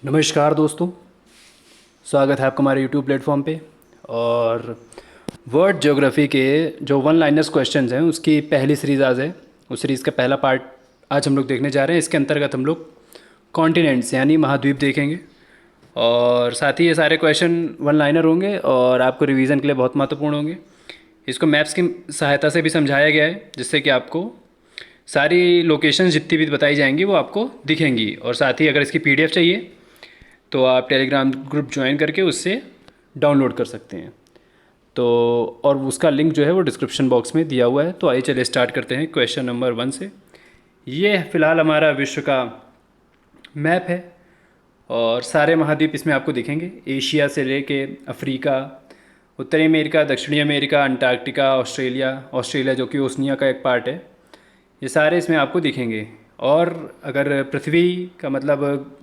नमस्कार दोस्तों, स्वागत है आपका हमारे यूट्यूब प्लेटफॉर्म पे। और वर्ल्ड ज्योग्राफी के जो वन लाइनर्स क्वेश्चंस हैं उसकी पहली सीरीज़ आज है। उस सीरीज़ का पहला पार्ट आज हम लोग देखने जा रहे हैं। इसके अंतर्गत हम लोग कॉन्टिनेंट्स यानी महाद्वीप देखेंगे और साथ ही ये सारे क्वेश्चन वन लाइनर होंगे और आपको रिवीजन के लिए बहुत महत्वपूर्ण होंगे। इसको मैप्स की सहायता से भी समझाया गया है जिससे कि आपको सारी लोकेशन जितनी भी बताई जाएंगी वो आपको दिखेंगी। और साथ ही अगर इसकी पीडीएफ चाहिए तो आप टेलीग्राम ग्रुप ज्वाइन करके उससे डाउनलोड कर सकते हैं। तो और उसका लिंक जो है वो डिस्क्रिप्शन बॉक्स में दिया हुआ है। तो आइए चलिए स्टार्ट करते हैं क्वेश्चन नंबर 1 से। ये फ़िलहाल हमारा विश्व का मैप है और सारे महाद्वीप इसमें आपको दिखेंगे, एशिया से लेके अफ्रीका, उत्तरी अमेरिका, दक्षिणी अमेरिका, अंटार्कटिका, ऑस्ट्रेलिया जो कि ओसनिया का एक पार्ट है, ये सारे इसमें आपको दिखेंगे। और अगर पृथ्वी का मतलब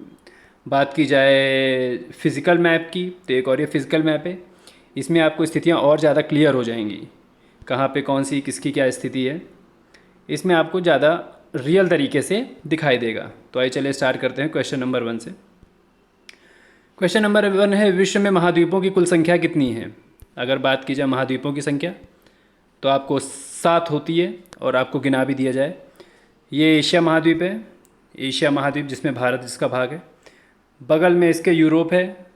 बात की जाए फ़िज़िकल मैप की तो एक और ये फ़िज़िकल मैप है। इसमें आपको स्थितियाँ और ज़्यादा क्लियर हो जाएंगी, कहाँ पे कौन सी किसकी क्या स्थिति है, इसमें आपको ज़्यादा रियल तरीके से दिखाई देगा। तो आइए चलिए स्टार्ट करते हैं क्वेश्चन नंबर 1 से। क्वेश्चन नंबर 1 है, विश्व में महाद्वीपों की कुल संख्या कितनी है? अगर बात की जाए महाद्वीपों की संख्या तो आपको 7 होती है और आपको गिना भी दिया जाए। ये एशिया महाद्वीप है, एशिया महाद्वीप जिसमें भारत इसका भाग है। बगल में इसके यूरोप है,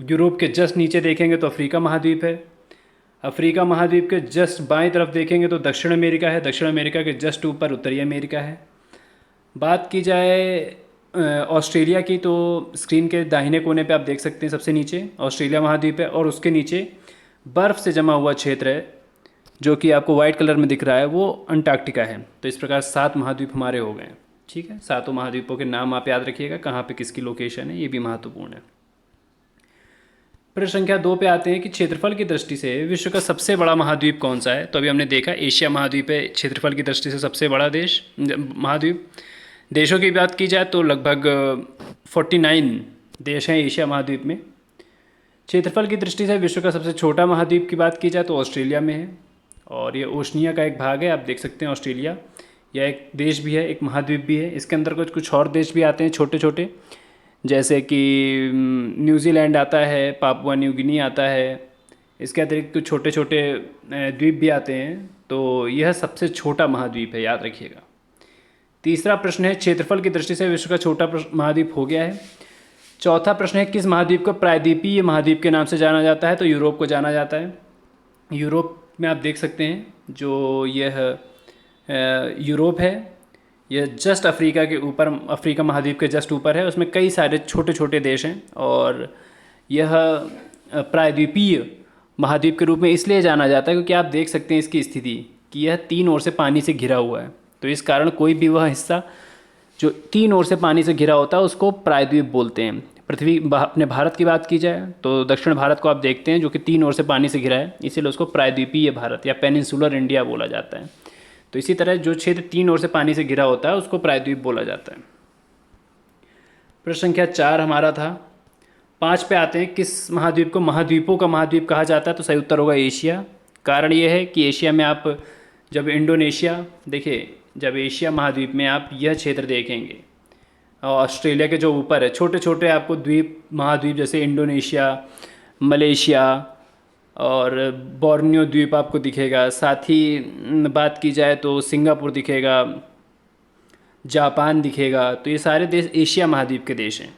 यूरोप के जस्ट नीचे देखेंगे तो अफ्रीका महाद्वीप है। अफ्रीका महाद्वीप के जस्ट बाएं तरफ देखेंगे तो दक्षिण अमेरिका है, दक्षिण अमेरिका के जस्ट ऊपर उत्तरी अमेरिका है। बात की जाए ऑस्ट्रेलिया की तो स्क्रीन के दाहिने कोने पे आप देख सकते हैं सबसे नीचे ऑस्ट्रेलिया महाद्वीप है और उसके नीचे बर्फ़ से जमा हुआ क्षेत्र है जो कि आपको वाइट कलर में दिख रहा है, वो अंटार्कटिका है। तो इस प्रकार 7 महाद्वीप हमारे हो गए। ठीक है, 7 महाद्वीपों के नाम आप याद रखिएगा, कहाँ पे किसकी लोकेशन है, ये भी महत्वपूर्ण है। प्रश्न संख्या 2 पे आते हैं कि क्षेत्रफल की दृष्टि से विश्व का सबसे बड़ा महाद्वीप कौन सा है? तो अभी हमने देखा एशिया महाद्वीप है क्षेत्रफल की दृष्टि से सबसे बड़ा देश महाद्वीप। देशों की बात की जाए तो लगभग 49 देश हैं एशिया महाद्वीप में। क्षेत्रफल की दृष्टि से विश्व का सबसे छोटा महाद्वीप की बात की जाए तो ऑस्ट्रेलिया में है और ये ओशनिया का एक भाग है। आप देख सकते हैं ऑस्ट्रेलिया यह एक देश भी है, एक महाद्वीप भी है। इसके अंदर कुछ और देश भी आते हैं छोटे छोटे, जैसे कि न्यूजीलैंड आता है, पापुआ न्यू गिनी आता है। इसके अतिरिक्त कुछ छोटे छोटे द्वीप भी आते हैं। तो यह सबसे छोटा महाद्वीप है, याद रखिएगा। तीसरा प्रश्न है, क्षेत्रफल की दृष्टि से विश्व का छोटा महाद्वीप हो गया है। चौथा प्रश्न है, किस महाद्वीप को प्रायद्वीपीय महाद्वीप के नाम से जाना जाता है? तो यूरोप को जाना जाता है। यूरोप में आप देख सकते हैं जो यह यूरोप है, यह जस्ट अफ्रीका के ऊपर, अफ्रीका महाद्वीप के जस्ट ऊपर है। उसमें कई सारे छोटे छोटे देश हैं और यह प्रायद्वीपीय महाद्वीप के रूप में इसलिए जाना जाता है क्योंकि आप देख सकते हैं इसकी स्थिति कि यह 3 ओर से पानी से घिरा हुआ है। तो इस कारण कोई भी वह हिस्सा जो 3 ओर से पानी से घिरा होता है उसको प्रायद्वीप बोलते हैं। पृथ्वी अपने भारत की बात की जाए तो दक्षिण भारत को आप देखते हैं जो कि 3 ओर से पानी से घिरा है, इसीलिए उसको प्रायद्वीपीय भारत या पेनिनसुलर इंडिया बोला जाता है। तो इसी तरह जो क्षेत्र 3 ओर से पानी से घिरा होता है उसको प्रायद्वीप बोला जाता है। प्रश्न संख्या 4 हमारा था। 5 पे आते हैं, किस महाद्वीप को महाद्वीपों का महाद्वीप कहा जाता है? तो सही उत्तर होगा एशिया। कारण यह है कि एशिया में आप जब इंडोनेशिया देखिए, जब एशिया महाद्वीप में आप यह क्षेत्र देखेंगे, ऑस्ट्रेलिया के जो ऊपर है छोटे छोटे आपको द्वीप महाद्वीप जैसे इंडोनेशिया, मलेशिया और बोर्नियो द्वीप आपको दिखेगा। साथ ही बात की जाए तो सिंगापुर दिखेगा, जापान दिखेगा। तो ये सारे देश एशिया महाद्वीप के देश हैं।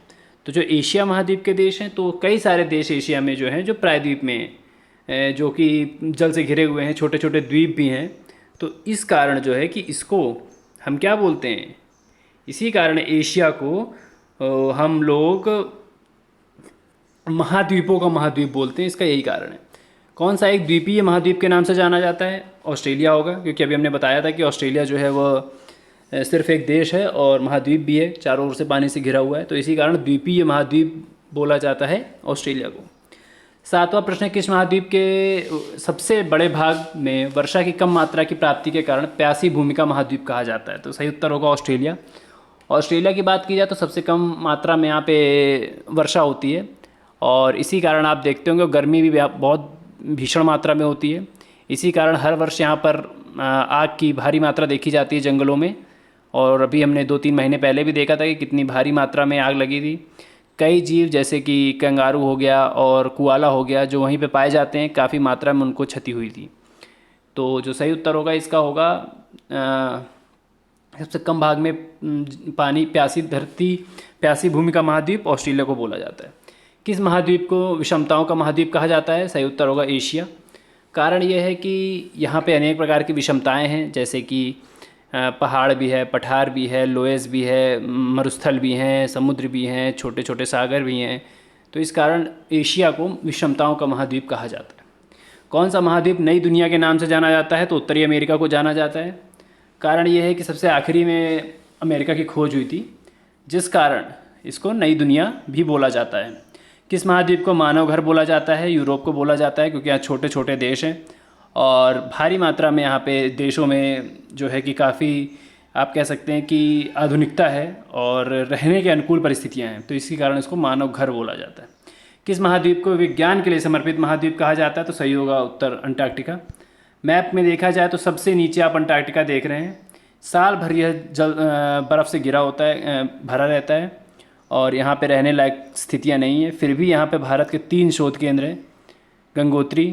तो जो एशिया महाद्वीप के देश हैं तो कई सारे देश एशिया में जो हैं जो प्रायद्वीप में हैं, जो कि जल से घिरे हुए हैं, छोटे छोटे द्वीप भी हैं। तो इस कारण जो है कि इसको हम क्या बोलते हैं, इसी कारण एशिया को हम लोग महाद्वीपों का महाद्वीप बोलते हैं। इसका यही कारण है। कौन सा एक द्वीपीय महाद्वीप के नाम से जाना जाता है? ऑस्ट्रेलिया होगा, क्योंकि अभी हमने बताया था कि ऑस्ट्रेलिया जो है वह सिर्फ एक देश है और महाद्वीप भी है, चारों ओर से पानी से घिरा हुआ है। तो इसी कारण द्वीपीय महाद्वीप बोला जाता है ऑस्ट्रेलिया को। 7वां प्रश्न है, किस महाद्वीप के सबसे बड़े भाग में वर्षा की कम मात्रा की प्राप्ति के कारण प्यासी भूमि का महाद्वीप कहा जाता है? तो सही उत्तर होगा ऑस्ट्रेलिया। ऑस्ट्रेलिया की बात की जाए तो सबसे कम मात्रा में यहाँ पे वर्षा होती है और इसी कारण आप देखते होंगे गर्मी भी बहुत भीषण मात्रा में होती है। इसी कारण हर वर्ष यहाँ पर आग की भारी मात्रा देखी जाती है जंगलों में। और अभी हमने 2-3 महीने पहले भी देखा था कि कितनी भारी मात्रा में आग लगी थी। कई जीव जैसे कि कंगारू हो गया और कुआला हो गया जो वहीं पे पाए जाते हैं, काफ़ी मात्रा में उनको क्षति हुई थी। तो जो सही उत्तर होगा इसका होगा सबसे कम भाग में पानी प्यासी धरती प्यासी भूमि का महाद्वीप ऑस्ट्रेलिया को बोला जाता है। किस महाद्वीप को विषमताओं का महाद्वीप कहा जाता है? सही उत्तर होगा एशिया। कारण यह है कि यहाँ पे अनेक प्रकार की विषमताएं हैं, जैसे कि पहाड़ भी है, पठार भी है, लोएस भी है, मरुस्थल भी हैं, समुद्र भी हैं, छोटे छोटे सागर भी हैं। तो इस कारण एशिया को विषमताओं का महाद्वीप कहा जाता है। कौन सा महाद्वीप नई दुनिया के नाम से जाना जाता है? तो उत्तरी अमेरिका को जाना जाता है। कारण यह है कि सबसे आखिरी में अमेरिका की खोज हुई थी, जिस कारण इसको नई दुनिया भी बोला जाता है। किस महाद्वीप को मानव घर बोला जाता है? यूरोप को बोला जाता है, क्योंकि यहाँ छोटे छोटे देश हैं और भारी मात्रा में यहाँ पे देशों में जो है कि काफ़ी आप कह सकते हैं कि आधुनिकता है और रहने के अनुकूल परिस्थितियाँ हैं, तो इसी कारण इसको मानव घर बोला जाता है। किस महाद्वीप को विज्ञान के लिए समर्पित महाद्वीप कहा जाता है? तो सही होगा उत्तर अंटार्कटिका। मैप में देखा जाए तो सबसे नीचे आप अंटार्कटिका देख रहे हैं। साल भर यह जल बर्फ़ से घिरा होता है, भरा रहता है और यहाँ पे रहने लायक स्थितियाँ नहीं है। फिर भी यहाँ पे भारत के 3 शोध केंद्र हैं, गंगोत्री,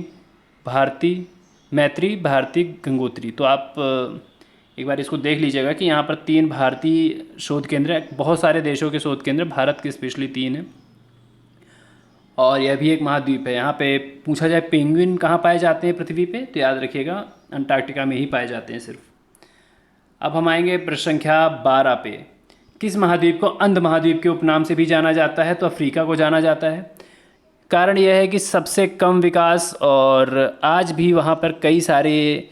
भारती, मैत्री, भारती, गंगोत्री। तो आप एक बार इसको देख लीजिएगा कि यहाँ पर 3 भारतीय शोध केंद्र हैं। बहुत सारे देशों के शोध केंद्र, भारत के स्पेशली 3 हैं और यह भी एक महाद्वीप है। यहाँ पे पूछा जाए पेंगुइन कहाँ पाए जाते हैं पृथ्वी पे, तो याद रखिएगा अंटार्कटिका में ही पाए जाते हैं सिर्फ। अब हम आएंगे प्रश्न संख्या 12 पे। किस महाद्वीप को अंध महाद्वीप के उपनाम से भी जाना जाता है? तो अफ्रीका को जाना जाता है। कारण यह है कि सबसे कम विकास और आज भी वहाँ पर कई सारे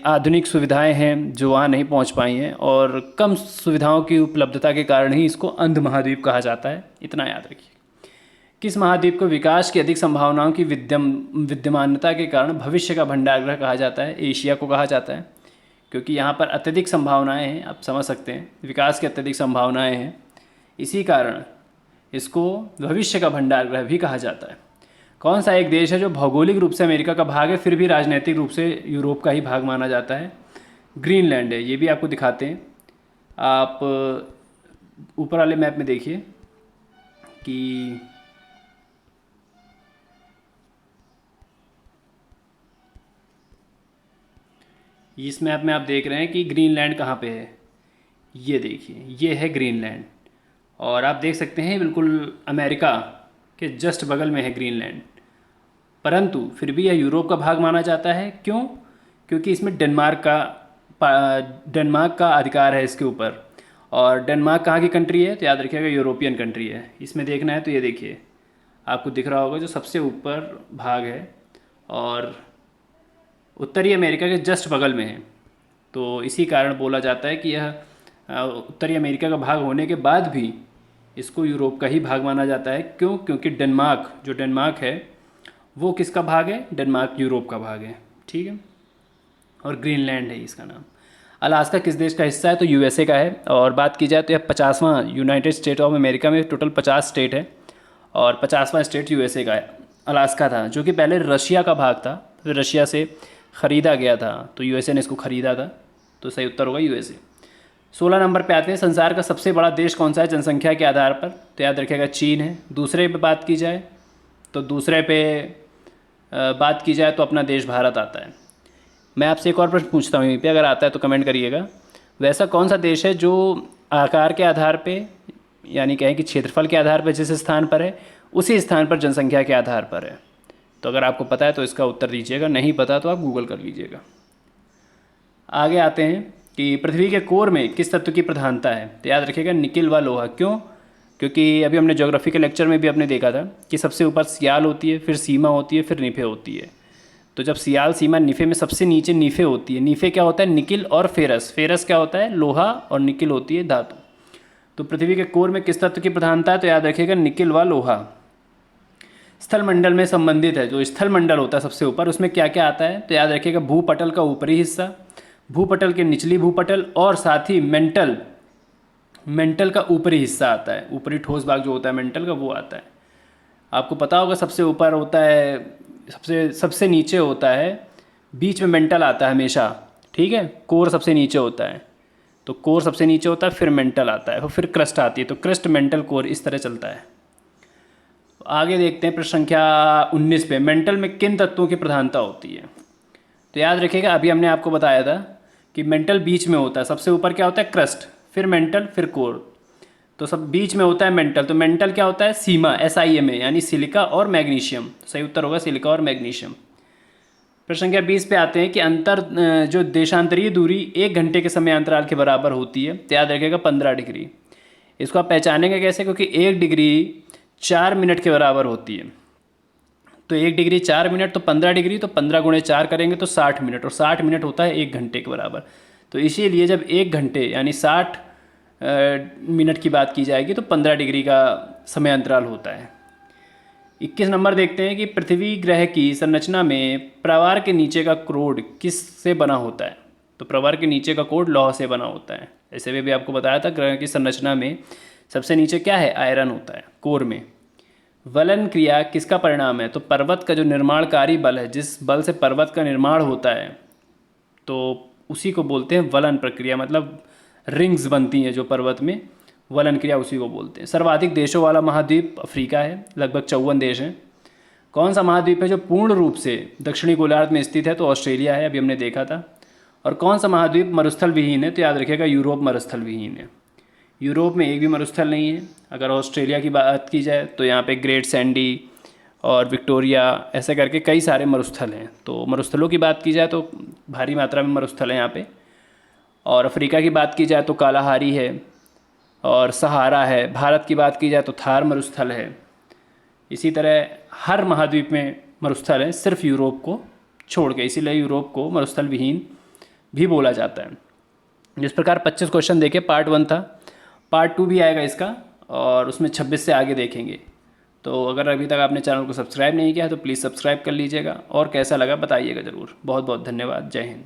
आधुनिक सुविधाएं हैं जो वहाँ नहीं पहुँच पाई हैं और कम सुविधाओं की उपलब्धता के कारण ही इसको अंध महाद्वीप कहा जाता है, इतना याद रखिए। किस महाद्वीप को विकास की अधिक संभावनाओं की विद्यमानता के कारण भविष्य का भंडारगृह कहा जाता है? एशिया को कहा जाता है, क्योंकि यहाँ पर अत्यधिक संभावनाएं हैं, आप समझ सकते हैं विकास की अत्यधिक संभावनाएं हैं, इसी कारण इसको भविष्य का भंडारगृह भी कहा जाता है। कौन सा एक देश है जो भौगोलिक रूप से अमेरिका का भाग है फिर भी राजनीतिक रूप से यूरोप का ही भाग माना जाता है? ग्रीनलैंड है। ये भी आपको दिखाते हैं, आप ऊपर वाले मैप में देखिए कि इस मैप में आप देख रहे हैं कि ग्रीनलैंड कहाँ पे है। ये देखिए, ये है ग्रीनलैंड और आप देख सकते हैं बिल्कुल अमेरिका के जस्ट बगल में है ग्रीनलैंड, परंतु फिर भी यह यूरोप का भाग माना जाता है। क्यों? क्योंकि इसमें डेनमार्क का अधिकार है इसके ऊपर। और डेनमार्क कहाँ की कंट्री है? तो याद रखिएगा यूरोपियन कंट्री है। इसमें देखना है तो ये देखिए, आपको दिख रहा होगा जो सबसे ऊपर भाग है और उत्तरी अमेरिका के जस्ट बगल में है। तो इसी कारण बोला जाता है कि यह उत्तरी अमेरिका का भाग होने के बाद भी इसको यूरोप का ही भाग माना जाता है। क्यों? क्योंकि डेनमार्क है वो किसका भाग है? डेनमार्क यूरोप का भाग है, ठीक है। और ग्रीनलैंड है इसका नाम। अलास्का किस देश का हिस्सा है? तो यूएसए का है। और बात की जाए तो यह 50वां यूनाइटेड स्टेट ऑफ अमेरिका में टोटल 50 स्टेट है और 50वां स्टेट यूएसए का है। अलास्का था जो कि पहले रशिया का भाग था, फिर रशिया से ख़रीदा गया था, तो यूएसए ने इसको ख़रीदा था, तो सही उत्तर होगा यूएसए। 16 नंबर पे आते हैं, संसार का सबसे बड़ा देश कौन सा है जनसंख्या के आधार पर? तो याद रखिएगा चीन है। दूसरे पे बात की जाए तो अपना देश भारत आता है। मैं आपसे एक और प्रश्न पूछता हूँ यहीं पे, अगर आता है तो कमेंट करिएगा। वैसा कौन सा देश है जो आकार के आधार पे, यानी कहें कि क्षेत्रफल के आधार पर जिस स्थान पर है उसी स्थान पर जनसंख्या के आधार पर है? तो अगर आपको पता है तो इसका उत्तर दीजिएगा, नहीं पता तो आप गूगल कर लीजिएगा। आगे आते हैं कि पृथ्वी के कोर में किस तत्व की प्रधानता है? तो याद रखिएगा निकिल व लोहा। क्यों? क्योंकि अभी हमने ज्योग्राफी के लेक्चर में भी आपने देखा था कि सबसे ऊपर सियाल होती है, फिर सीमा होती है, फिर निफे होती है। तो जब सियाल, सीमा, निफे में सबसे नीचे निफे होती है। निफे क्या होता है? निकिल और फेरस। फेरस क्या होता है? लोहा, और निकिल होती है धातु। तो पृथ्वी के कोर में किस तत्व की प्रधानता है? तो याद रखिएगा निकिल व लोहा। स्थल मंडल में संबंधित है, जो स्थल मंडल होता है सबसे ऊपर, उसमें क्या क्या आता है? तो याद रखिएगा भूपटल का ऊपरी हिस्सा, भूपटल के निचली भूपटल और साथ ही मेंटल का ऊपरी हिस्सा आता है। ऊपरी ठोस भाग जो होता है मेंटल का, वो आता है। आपको पता होगा सबसे ऊपर होता है, सबसे नीचे होता है, बीच में मेंटल आता है हमेशा, ठीक है। कोर सबसे नीचे होता है, तो कोर सबसे नीचे होता है, फिर मेंटल आता है, फिर क्रस्ट आती है, तो क्रस्ट, मेंटल, कोर, इस तरह चलता है। आगे देखते हैं प्रश्न संख्या 19 पे, मेंटल में किन तत्वों की प्रधानता होती है। तो याद रखिएगा, अभी हमने आपको बताया था कि मेंटल बीच में होता है, सबसे ऊपर क्या होता है क्रस्ट, फिर मेंटल, फिर कोर। तो सब बीच में होता है मेंटल। तो मेंटल क्या होता है, सीमा, SiMa, यानी सिलिका और मैग्नीशियम। सही उत्तर होगा सिलिका और मैग्नीशियम। प्रश्न संख्या 20 पे आते हैं कि जो देशांतरीय दूरी 1 घंटे के समय अंतराल के बराबर होती है। तो याद रखिएगा 15 डिग्री। इसको आप पहचानेंगे कैसे, क्योंकि 1 डिग्री 4 मिनट के बराबर होती है। तो 1 डिग्री 4 मिनट, तो 15 डिग्री, तो 15 गुणे 4 करेंगे तो 60 मिनट, और 60 मिनट होता है 1 घंटे के बराबर। तो इसीलिए जब 1 घंटे यानी 60 मिनट की बात की जाएगी तो 15 डिग्री का समय अंतराल होता है। 21 नंबर देखते हैं कि पृथ्वी ग्रह की संरचना में प्रवार के नीचे का कोड किस से बना होता है। तो प्रवार के नीचे का कोड लौह से बना होता है। ऐसे में भी आपको बताया था, ग्रह की संरचना में सबसे नीचे क्या है, आयरन होता है कोर में। वलन क्रिया किसका परिणाम है। तो पर्वत का जो निर्माणकारी बल है, जिस बल से पर्वत का निर्माण होता है, तो उसी को बोलते हैं वलन प्रक्रिया। मतलब रिंग्स बनती हैं जो पर्वत में, वलन क्रिया उसी को बोलते हैं। सर्वाधिक देशों वाला महाद्वीप अफ्रीका है, लगभग 54 देश हैं। कौन सा महाद्वीप है जो पूर्ण रूप से दक्षिणी गोलार्ध में स्थित है। तो ऑस्ट्रेलिया है, अभी हमने देखा था। और कौन सा महाद्वीप मरुस्थल विहीन है। तो याद रखिएगा यूरोप मरुस्थल विहीन है। यूरोप में एक भी मरुस्थल नहीं है। अगर ऑस्ट्रेलिया की बात की जाए तो यहाँ पे ग्रेट सैंडी और विक्टोरिया, ऐसे करके कई सारे मरुस्थल हैं। तो मरुस्थलों की बात की जाए तो भारी मात्रा में मरुस्थल हैं यहाँ पे। और अफ्रीका की बात की जाए तो कालाहारी है और सहारा है। भारत की बात की जाए तो थार मरुस्थल है। इसी तरह हर महाद्वीप में मरुस्थल हैं, सिर्फ यूरोप को छोड़ के, इसीलिए यूरोप को मरुस्थल विहीन भी बोला जाता है। जिस प्रकार 25 क्वेश्चन देखे, पार्ट 1 था, पार्ट 2 भी आएगा इसका, और उसमें 26 से आगे देखेंगे। तो अगर अभी तक आपने चैनल को सब्सक्राइब नहीं किया है तो प्लीज़ सब्सक्राइब कर लीजिएगा, और कैसा लगा बताइएगा ज़रूर। बहुत बहुत धन्यवाद। जय हिंद।